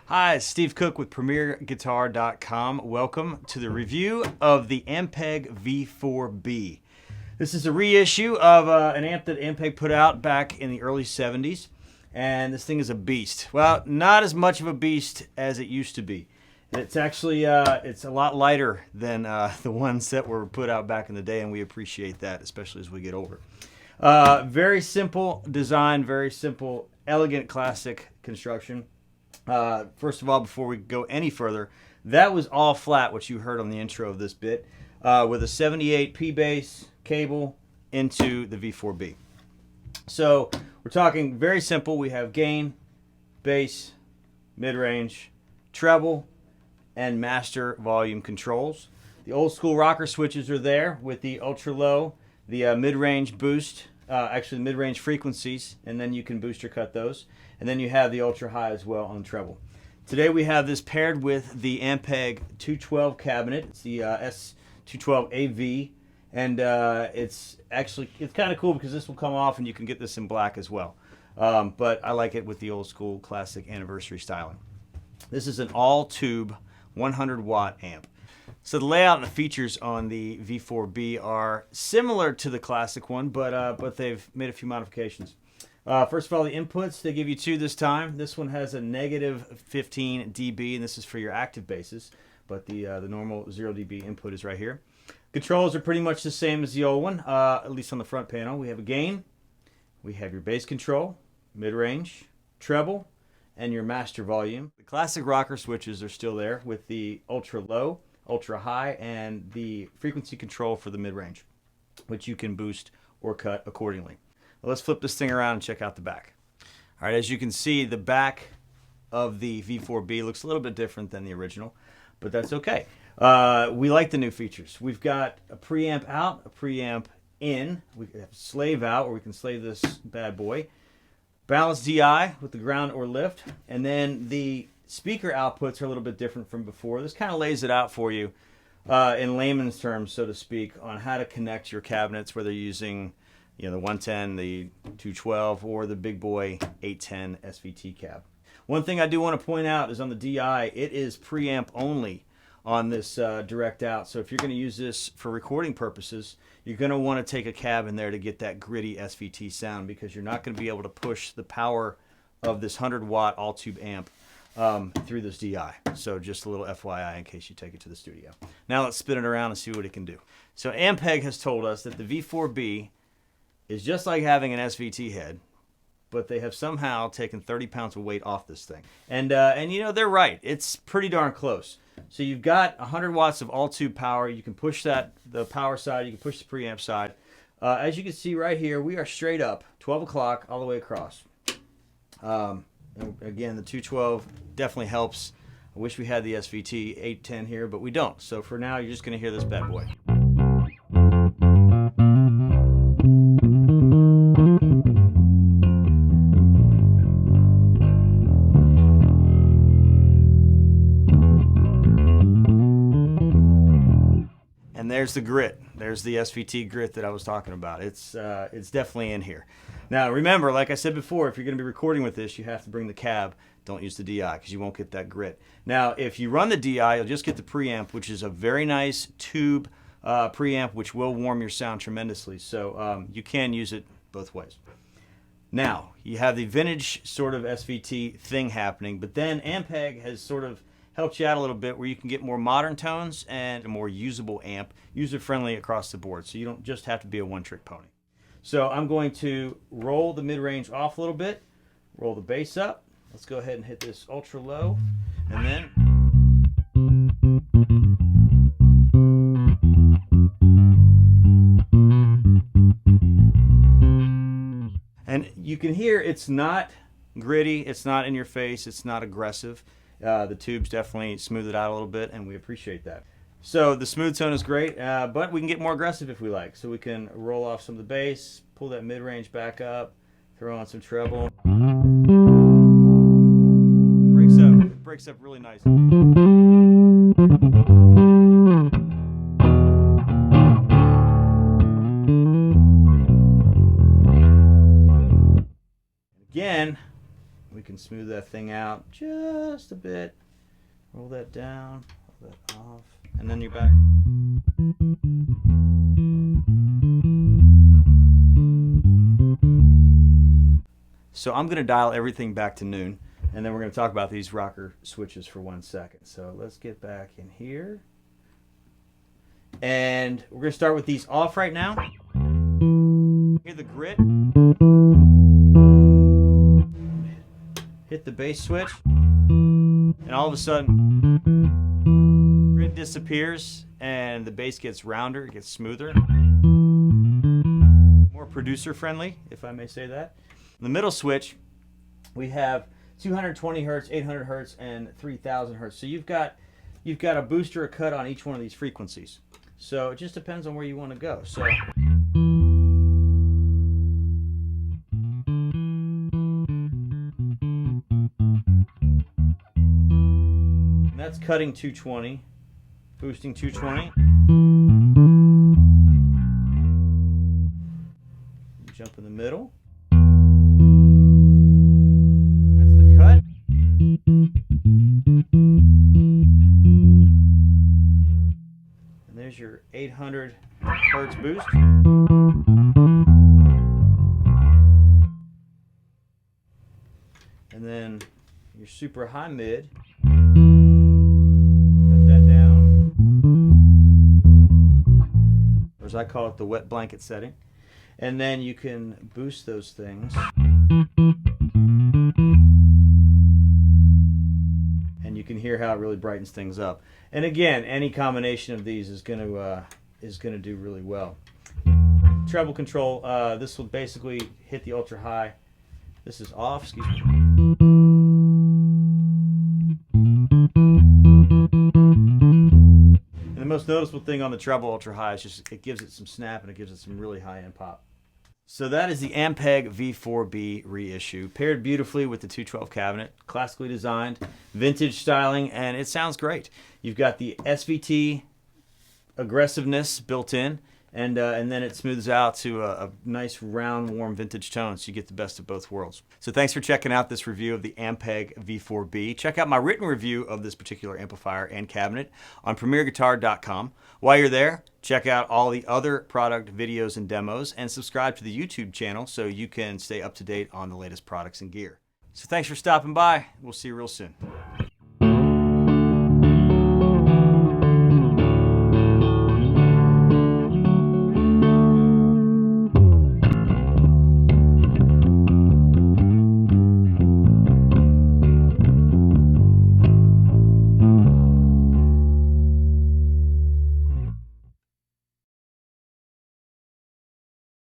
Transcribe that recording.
Hi, it's Steve Cook with PremierGuitar.com. Welcome to the review of the Ampeg V-4B. This is a reissue of an amp that Ampeg put out back in the early 70s, and this thing is a beast. Well, not as much of a beast as it used to be. It's actually it's a lot lighter than the ones that were put out back in the day, and we appreciate that, especially as we get older. Very simple design, very simple, elegant, classic construction. First of all, before we go any further, that was all flat, which you heard on the intro of this bit, with a 78 P bass cable into the V4B. So we're talking very simple. We have gain, bass, mid-range, treble, and master volume controls. The old school rocker switches are there with the ultra low, the mid-range boost, actually mid-range frequencies, and then you can boost or cut those. And then you have the ultra high as well on the treble. Today we have this paired with the Ampeg 212 cabinet. It's the S212AV, and it's kind of cool because this will come off and you can get this in black as well. But I like it with the old school classic anniversary styling. This is an all-tube 100 watt amp. So the layout and the features on the V4B are similar to the classic one, but they've made a few modifications. First of all, the inputs, they give you two this time. This one has a negative 15 dB, and this is for your active basses, but the normal 0 dB input is right here. Controls are pretty much the same as the old one, at least on the front panel. We have a gain, we have your bass control, mid-range, treble, and your master volume. The classic rocker switches are still there with the ultra low, ultra high, and the frequency control for the mid-range, which you can boost or cut accordingly. Let's flip this thing around and check out the back. All right, as you can see, the back of the V4B looks a little bit different than the original, but that's okay. We like the new features. We've got a preamp out, a preamp in. We have slave out, where we can slave this bad boy. Balanced DI with the ground or lift, and then the speaker outputs are a little bit different from before. This kind of lays it out for you in layman's terms, so to speak, on how to connect your cabinets, whether you're using the 110, the 212, or the big boy 810 SVT cab. One thing I do want to point out is on the DI, it is preamp only on this direct out. So if you're going to use this for recording purposes, you're going to want to take a cab in there to get that gritty SVT sound, because you're not going to be able to push the power of this 100 watt all tube amp through this DI. So just a little FYI in case you take it to the studio. Now let's spin it around and see what it can do. So Ampeg has told us that the V4B is just like having an SVT head, but they have somehow taken 30 pounds of weight off this thing. And they're right. It's pretty darn close. So you've got 100 watts of all-tube power. You can push the power side. You can push the preamp side. As you can see right here, we are straight up, 12 o'clock all the way across. Again, the 212 definitely helps. I wish we had the SVT 810 here, but we don't. So for now, you're just going to hear this bad boy. And there's the grit. There's the SVT grit that I was talking about. It's definitely in here. Now remember, like I said before, if you're going to be recording with this, you have to bring the cab. Don't use the DI because you won't get that grit. Now, if you run the DI, you'll just get the preamp, which is a very nice tube preamp, which will warm your sound tremendously. So you can use it both ways. Now, you have the vintage sort of SVT thing happening, but then Ampeg has sort of helps you out a little bit where you can get more modern tones and a more usable amp, user-friendly across the board, so you don't just have to be a one-trick pony. So I'm going to roll the mid-range off a little bit, roll the bass up. Let's go ahead and hit this ultra low, and then you can hear it's not gritty, it's not in your face, it's not aggressive. The tubes definitely smooth it out a little bit, and we appreciate that. So the smooth tone is great, but we can get more aggressive if we like. So we can roll off some of the bass, pull that mid-range back up, throw on some treble. It breaks up really nice. Again, we can smooth that thing out just a bit. Roll that down, roll that off, and then you're back. So I'm going to dial everything back to noon, and then we're going to talk about these rocker switches for 1 second. So let's get back in here. And we're going to start with these off right now. Hear the grit. Hit the bass switch. And all of a sudden, grit disappears and the bass gets rounder, it gets smoother. More producer friendly, if I may say that. In the middle switch, we have 220 hertz, 800 hertz, and 3000 hertz. So you've got a booster or cut on each one of these frequencies. So it just depends on where you want to go. So and that's cutting 220, boosting 220. Jump in the middle. That's the cut. And there's your 800 hertz boost. And then your super high mid. Or as I call it, the wet blanket setting. And then you can boost those things. And you can hear how it really brightens things up. And again, any combination of these is going to do really well. Treble control, this will basically hit the ultra high. This is off, excuse me. And the most noticeable thing on the treble ultra high is just it gives it some snap and it gives it some really high end pop. So that is the Ampeg V-4B reissue, paired beautifully with the 212 cabinet, classically designed, vintage styling, and it sounds great. You've got the SVT aggressiveness built in, and then it smooths out to a nice round, warm vintage tone, so you get the best of both worlds. So thanks for checking out this review of the Ampeg V-4B. Check out my written review of this particular amplifier and cabinet on PremierGuitar.com. While you're there, check out all the other product videos and demos, and subscribe to the YouTube channel so you can stay up to date on the latest products and gear. So thanks for stopping by. We'll see you real soon.